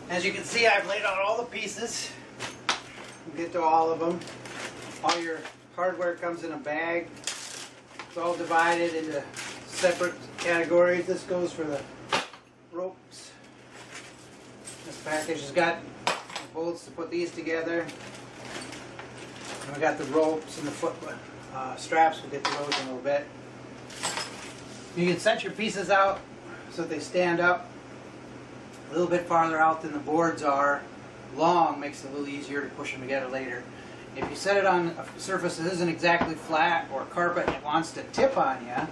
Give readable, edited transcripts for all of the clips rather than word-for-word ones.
As you can see, I've laid out all the pieces. We'll get to all of them. All your hardware comes in a bag. It's all divided into separate categories. This goes for the ropes. This package has got the bolts to put these together. And we got the ropes and the foot straps. We'll get to those in a little bit. You can set your pieces out so that they stand up a little bit farther out than the boards are. Long makes it a little easier to push them together later. If you set it on a surface that isn't exactly flat or carpet and it wants to tip on you,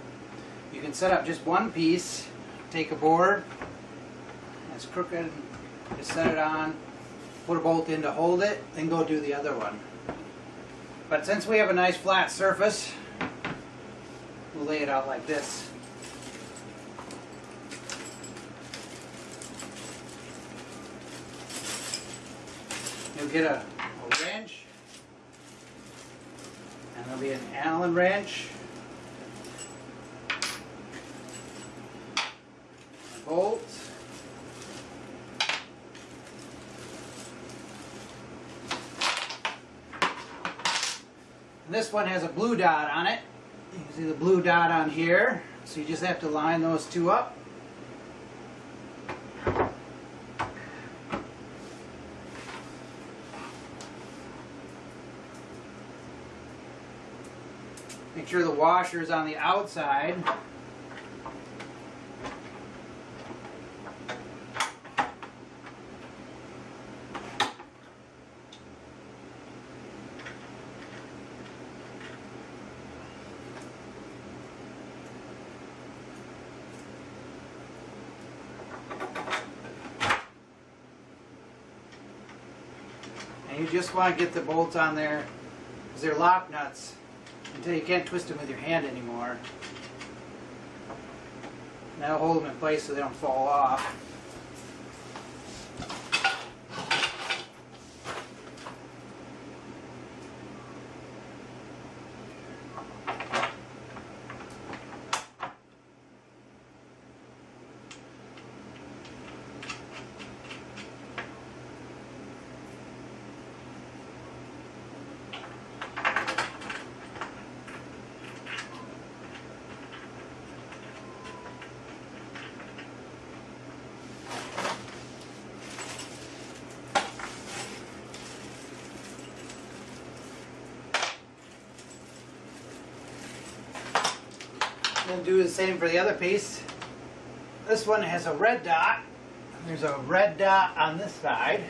you can set up just one piece, take a board, it's crooked, just set it on, put a bolt in to hold it, then go do the other one. But since we have a nice flat surface, we'll lay it out like this. You'll get a wrench, and there'll be an Allen wrench, a bolt, and this one has a blue dot on it. You can see the blue dot on here, so you just have to line those two up. Make sure the washer is on the outside. And you just want to get the bolts on there because they're lock nuts until you can't twist them with your hand anymore. And that'll hold them in place so they don't fall off. Then do the same for the other piece. This one has a red dot. There's a red dot on this side.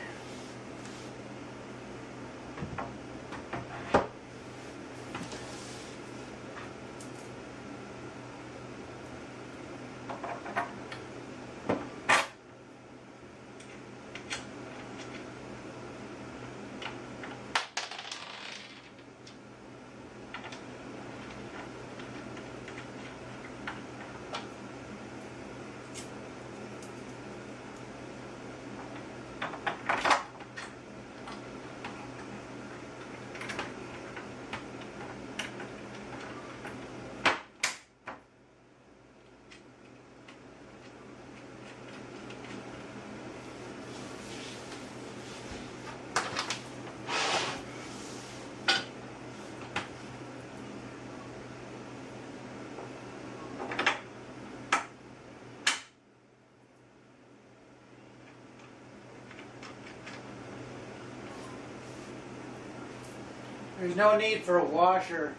There's no need for a washer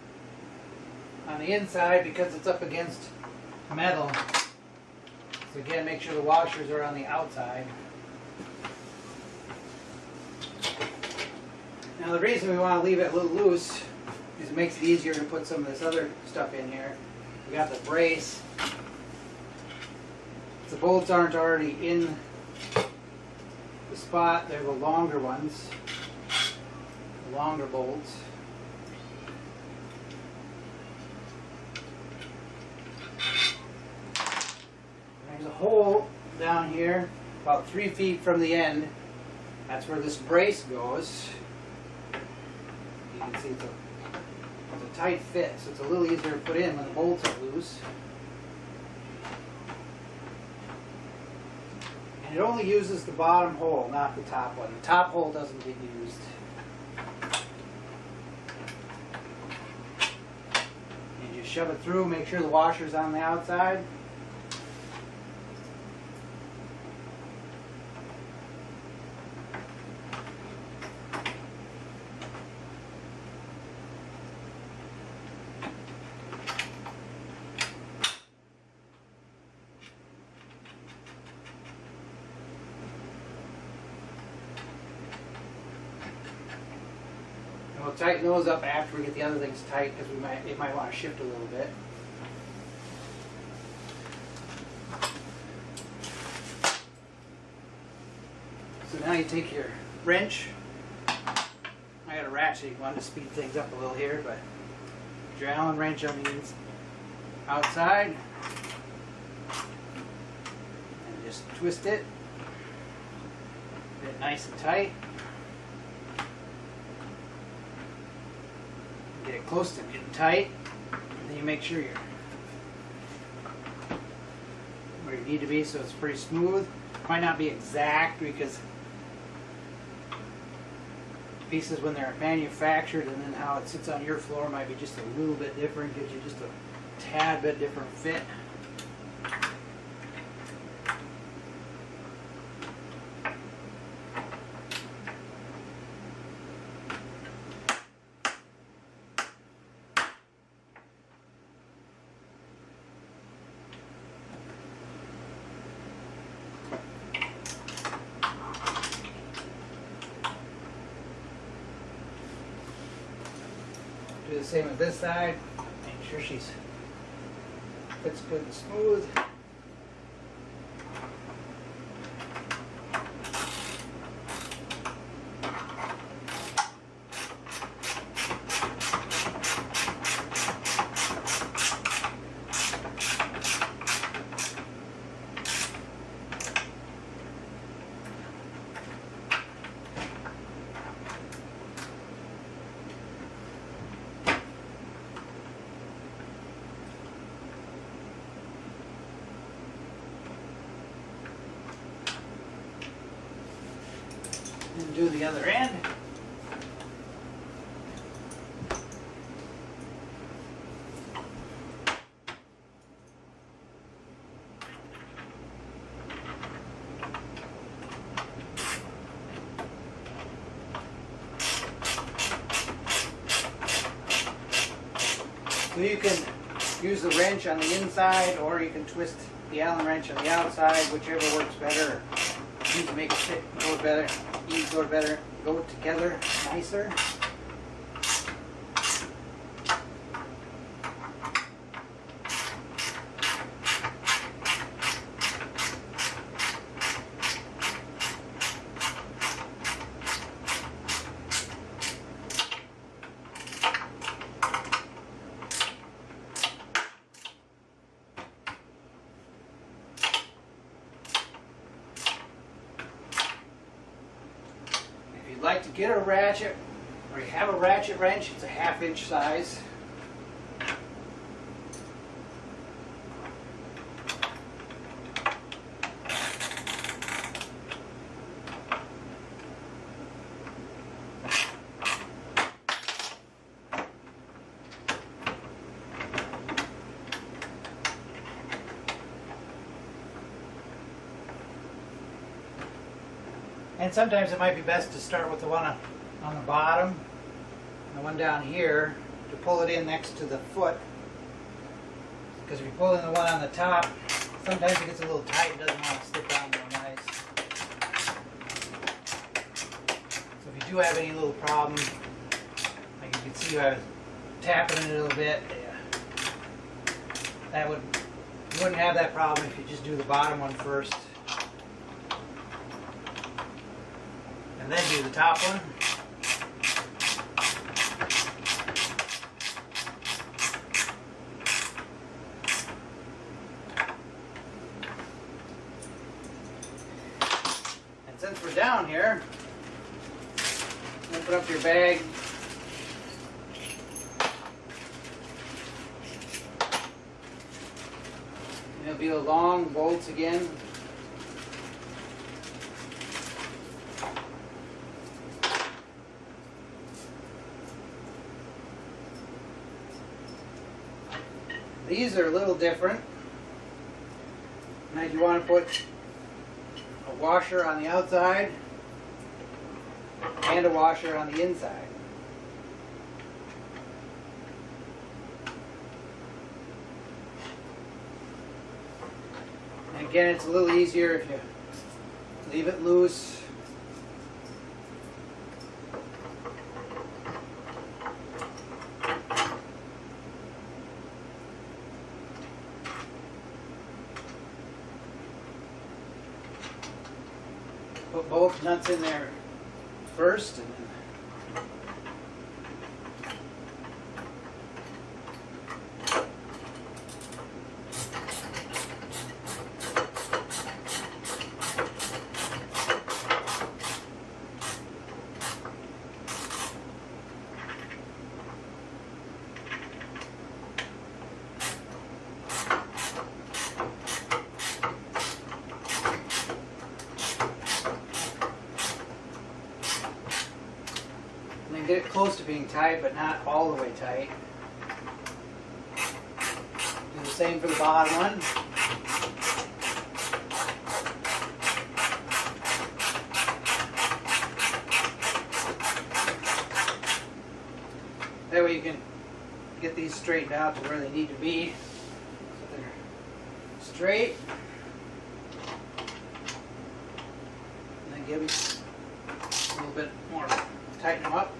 on the inside because it's up against metal. So again, make sure the washers are on the outside. Now the reason we want to leave it a little loose is it makes it easier to put some of this other stuff in here. We got the brace. If the bolts aren't already in the spot, they're the longer ones, the longer bolts. There's a hole down here about 3 feet from the end. That's where this brace goes. You can see it's a tight fit, so it's a little easier to put in when the bolts are loose. And It only uses the bottom hole, not the top one. The top hole doesn't get used. And you shove it through, make sure the washer's on the outside. We'll tighten those up after we get the other things tight, because it might want to shift a little bit. So now you take your wrench. I got a ratchet. You want to speed things up a little here, but put your Allen wrench on the outside and just twist it. Get it nice and tight. Get it close to getting tight, and then you make sure you're where you need to be so it's pretty smooth. Might not be exact because pieces when they're manufactured and then how it sits on your floor might be just a little bit different, gives you just a tad bit different fit. Do the same with this side. Make sure she's fits good and smooth. And do the other end. So you can use the wrench on the inside, or you can twist the Allen wrench on the outside, whichever works better. These make it fit, go better. These go better, go together nicer. If you'd like to get a ratchet, or you have a ratchet wrench, it's a 1/2 inch size. And sometimes it might be best to start with the one on the bottom, and the one down here, to pull it in next to the foot. Because if you pull in the one on the top, sometimes it gets a little tight and doesn't want to stick down real nice. So if you do have any little problem, like you can see I was tapping it a little bit, you wouldn't have that problem if you just do the bottom one first. And then do the top one. And since we're down here, open up your bag. There'll be the long bolts again. These are a little different. Now you want to put a washer on the outside and a washer on the inside. And again, it's a little easier if you leave it loose. Put both nuts in there first, and then get it close to being tight, but not all the way tight. Do the same for the bottom one. That way you can get these straightened out to where they need to be, so they're straight. And then give them a little bit more, tighten them up.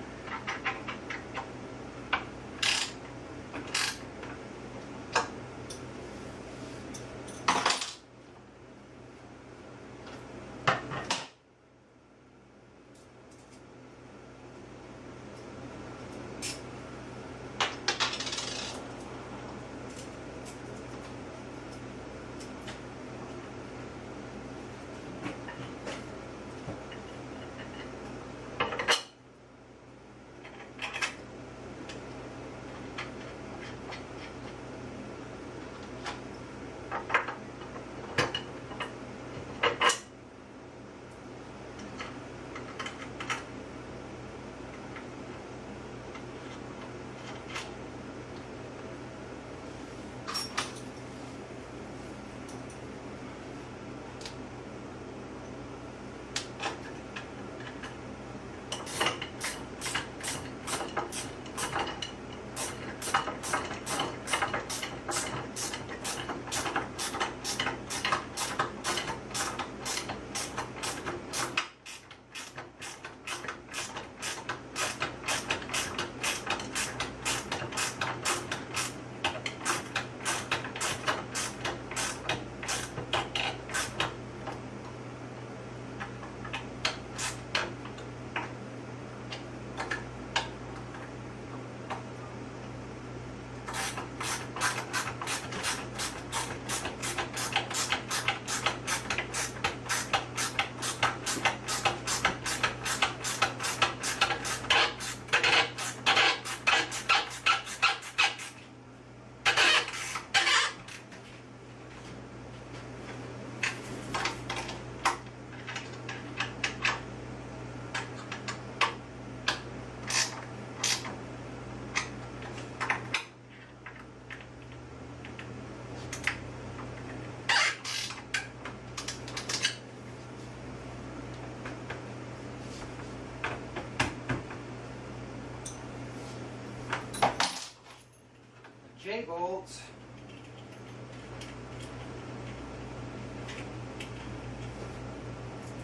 J-bolts.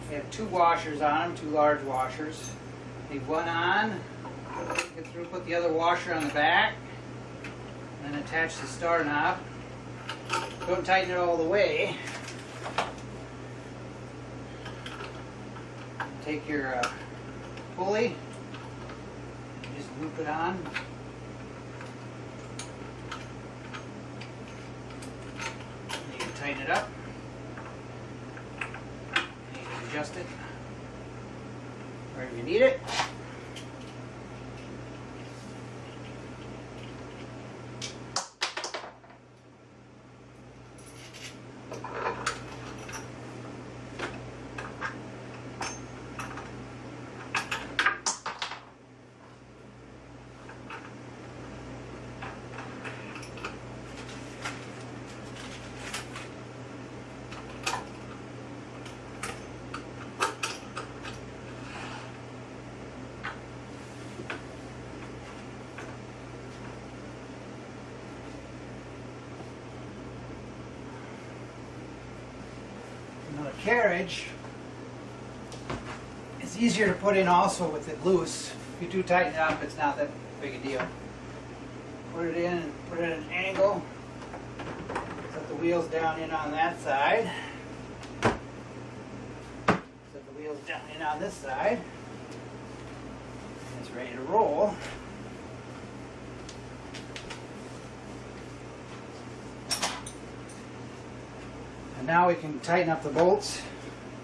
They have two washers on them, two large washers. Leave one on, get through, put the other washer on the back, and then attach the star knob. Don't tighten it all the way. Take your pulley, just loop it on. You can tighten it up. You can adjust it wherever you need it. carriage is easier to put in also with it loose. If you do tighten it up, it's not that big a deal. Put it in and put it at an angle. Set the wheels down in on that side. Set the wheels down in on this side. And it's ready to roll. And now we can tighten up the bolts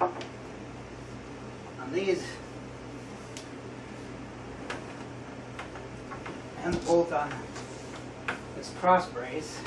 on these and the bolt on this cross brace.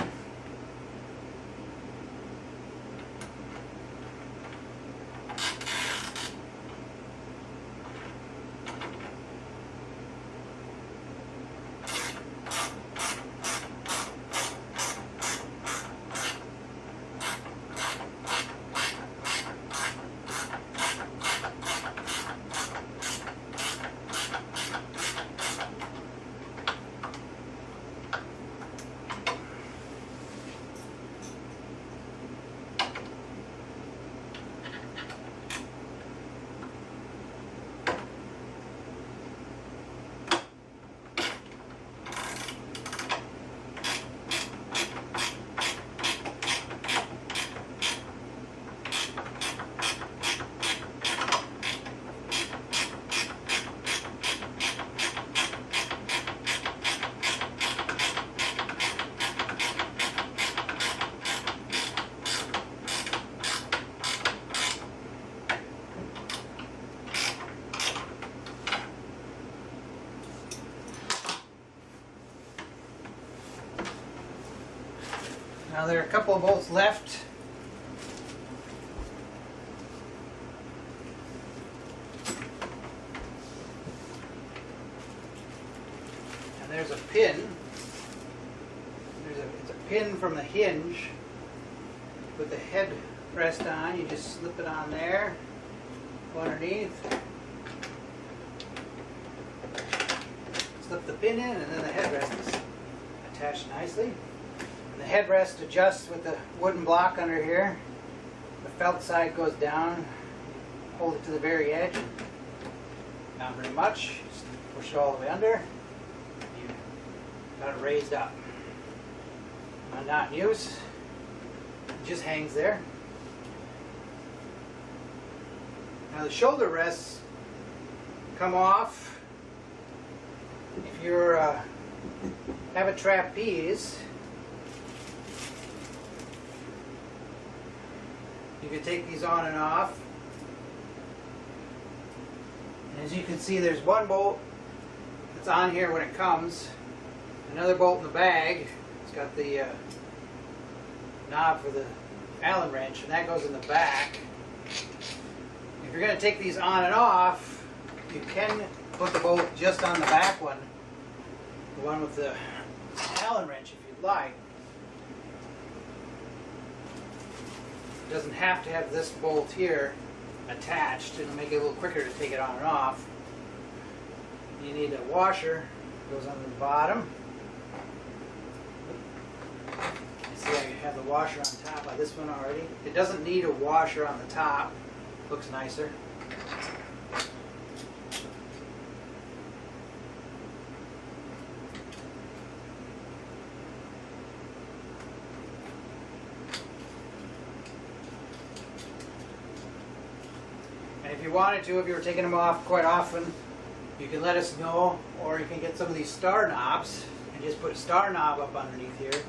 Now there are a couple of bolts left. And there's a pin. It's a pin from the hinge. Put the head rest on, you just slip it on there, go underneath. Slip the pin in and then the headrest is attached nicely. The headrest adjusts with the wooden block under here. The felt side goes down. Hold it to the very edge. Not very much. Just push it all the way under. You got it raised up. When not in use, it just hangs there. Now the shoulder rests come off if you have a trapeze. You can take these on and off. And as you can see, there's one bolt that's on here when it comes. Another bolt in the bag. It's got the knob for the Allen wrench, and that goes in the back. If you're going to take these on and off, you can put the bolt just on the back one. The one with the Allen wrench, if you'd like. It doesn't have to have this bolt here attached. It'll make it a little quicker to take it on and off. You need a washer. It goes under the bottom. You see I have the washer on top of this one already. It doesn't need a washer on the top. Looks nicer. If you wanted to, if you were taking them off quite often, you can let us know, or you can get some of these star knobs and just put a star knob up underneath here,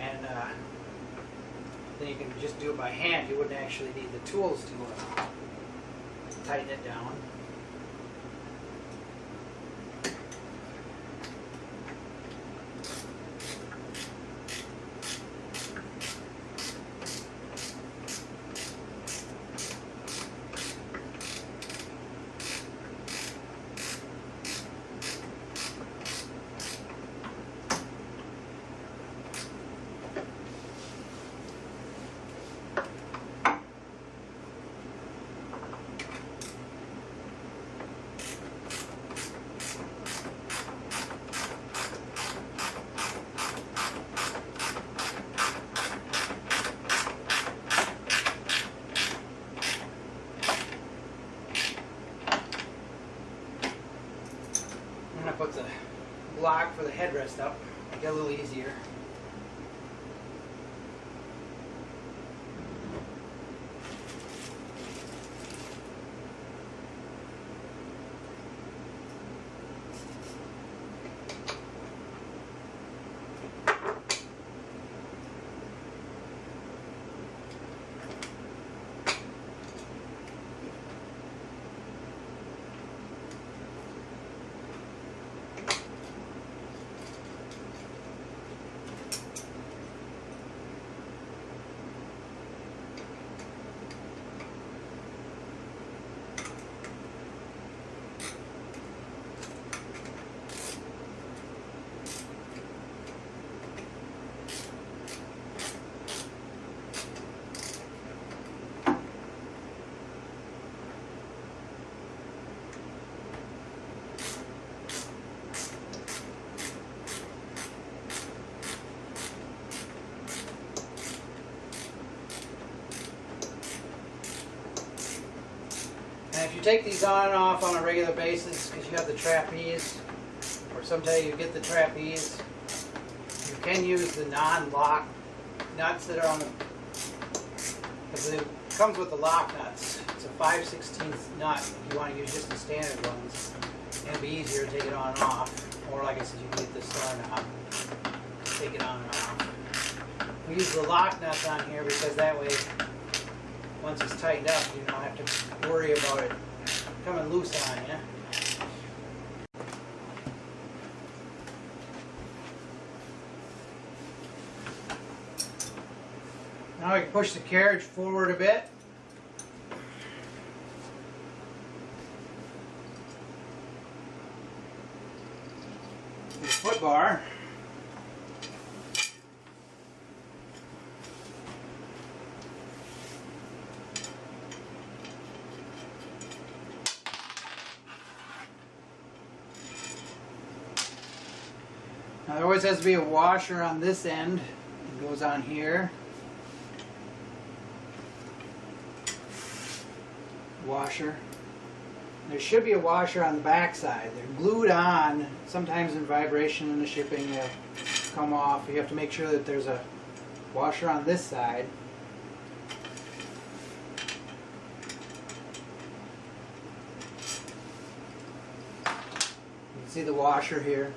and then you can just do it by hand. You wouldn't actually need the tools to tighten it down. put the block for the headrest up, make it a little easier. And if you take these on and off on a regular basis because you have the trapeze, or sometimes you get the trapeze, you can use the non-lock nuts that are on the, because it comes with the lock nuts. It's a 5/16 nut if you want to use just the standard ones. And it'll be easier to take it on and off. Or like I said, you can get the star knob, take it on and off. We use the lock nuts on here because that way, once it's tightened up, you don't have to worry about it coming loose on you. Now we can push the carriage forward a bit. The foot bar. Now there always has to be a washer on this end. It goes on here. Washer. There should be a washer on the back side. They're glued on. Sometimes in vibration in the shipping they'll come off. You have to make sure that there's a washer on this side. You can see the washer here.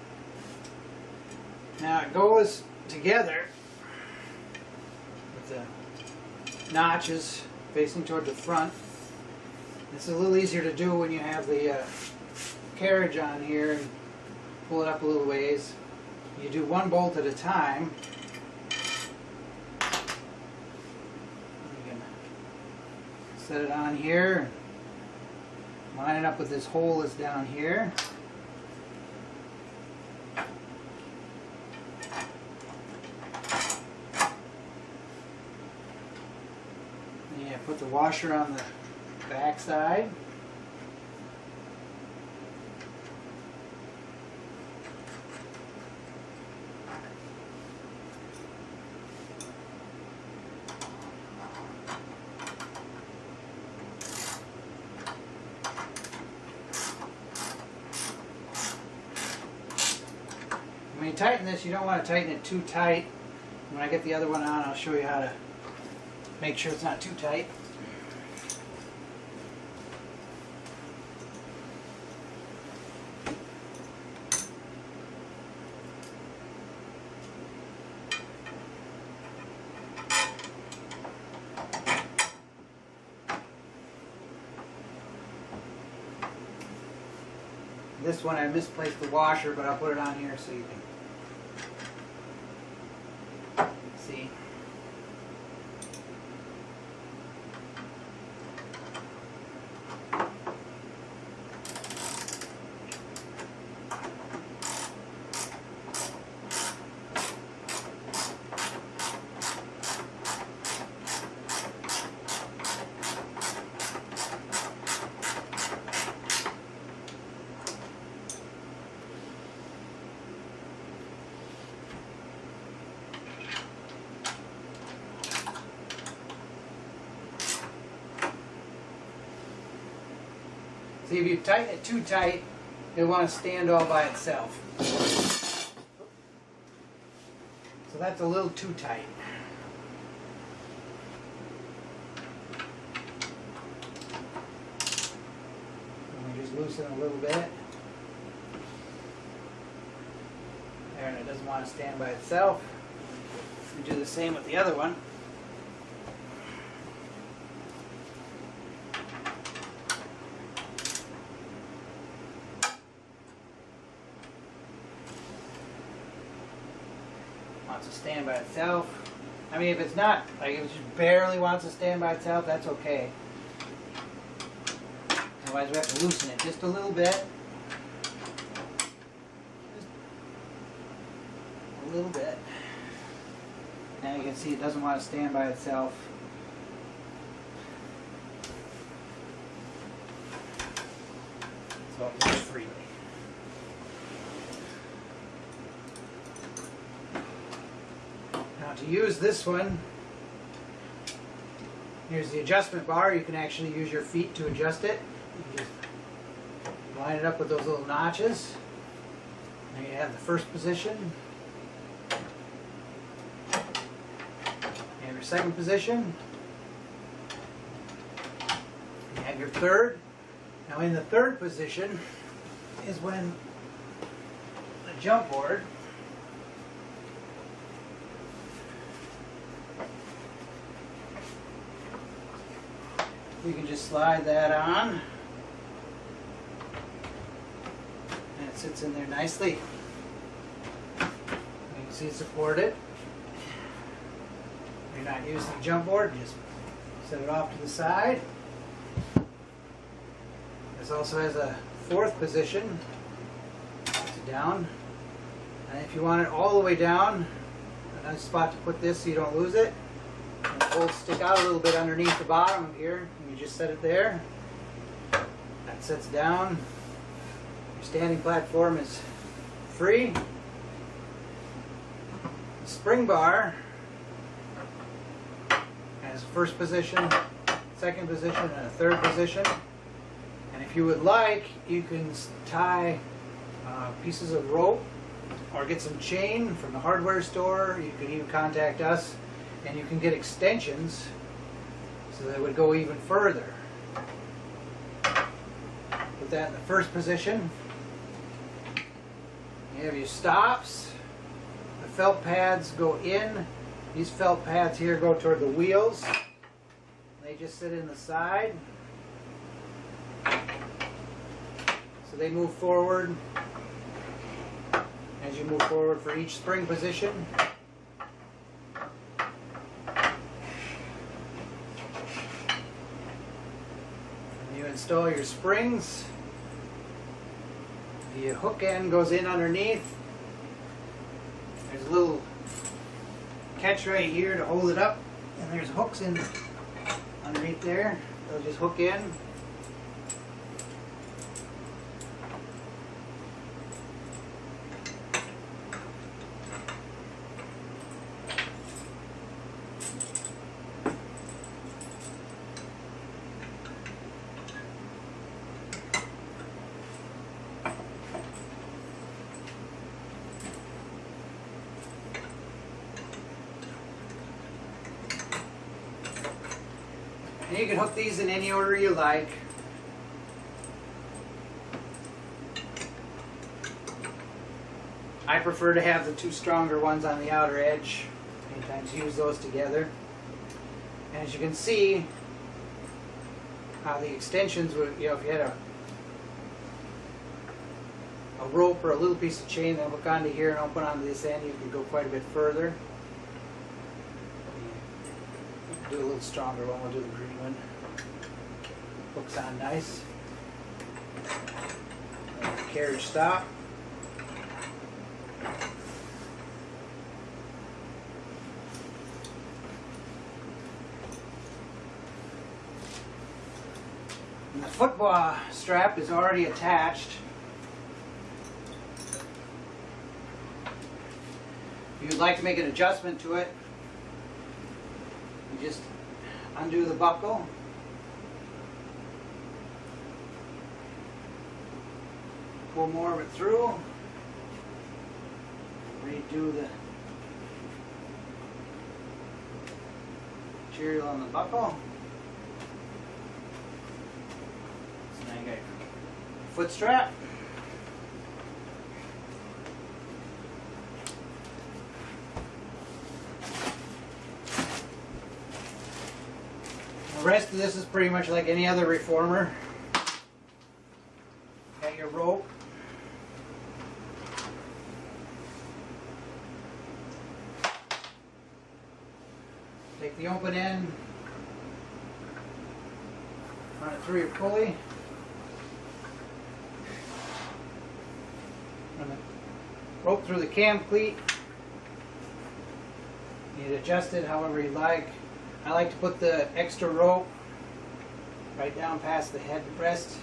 Now it goes together with the notches facing toward the front. It's a little easier to do when you have the carriage on here and pull it up a little ways. You do one bolt at a time. You can set it on here, line it up with this hole that's down here. Yeah, put the washer on the back side. When you tighten this, you don't want to tighten it too tight. When I get the other one on, I'll show you how to make sure it's not too tight. This one I misplaced the washer, but I'll put it on here so you can see. See, if you tighten it too tight, It'll want to stand all by itself. So that's a little too tight. And we just loosen a little bit. There, and it doesn't want to stand by itself. We do the same with the other one. Wants to stand by itself. I mean, if it's not, like if it just barely wants to stand by itself, that's okay. Otherwise we have to loosen it just a little bit. Just a little bit. Now you can see it doesn't want to stand by itself. So I'll move freely. Now to use this one, here's the adjustment bar. You can actually use your feet to adjust it. You just line it up with those little notches. Now you have the first position. You have your second position. You have your third. Now in the third position is when the jump board you can just slide that on and it sits in there nicely. You can see it's supported. You're not using the jump board, just set it off to the side. This also has a fourth position. Puts it down. And if you want it all the way down, a nice spot to put this so you don't lose it. And the bolts stick out a little bit underneath the bottom of here. And you just set it there. That sets down. Your standing platform is free. The spring bar has a first position, second position, and a third position. And if you would like, you can tie pieces of rope or get some chain from the hardware store. You can even contact us and you can get extensions so that it would go even further. Put that in the first position. You have your stops. The felt pads go in. These felt pads here go toward the wheels. They just sit in the side. So they move forward as you move forward for each spring position. When you install your springs, the hook end goes in underneath. There's a little catch right here to hold it up, and there's hooks in underneath there. They'll just hook in. And you can hook these in any order you like. I prefer to have the two stronger ones on the outer edge. Many times use those together. And as you can see, how the extensions would, you know, if you had a rope or a little piece of chain that hook onto here and open onto this end, you could go quite a bit further. Do a little stronger one. We'll do the green one. Hooks on nice. Carriage stop. And the football strap is already attached. If you'd like to make an adjustment to it, you just undo the buckle. pull more of it through. Redo the material on the buckle. So now you got your foot strap. The rest of this is pretty much like any other reformer. Got your rope. Take the open end, run it through your pulley. Run the rope through the cam cleat. You adjust it however you like. I like to put the extra rope right down past the headrest.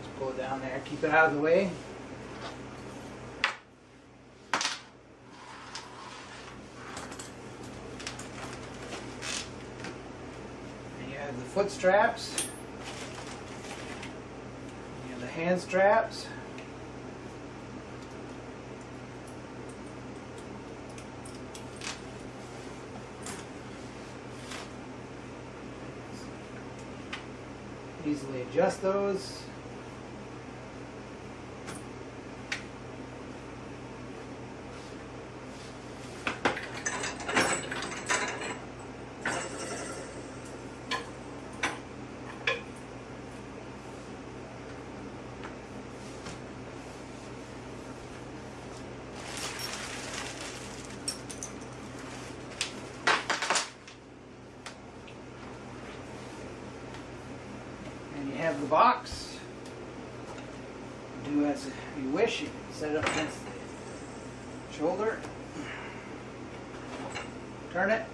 Just pull it down there, keep it out of the way. And you have the foot straps. You have the hand straps. Easily adjust those. You have the box. Do as you wish. You can set it up against the shoulder. Turn it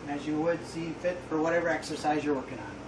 as you would see fit for whatever exercise you're working on.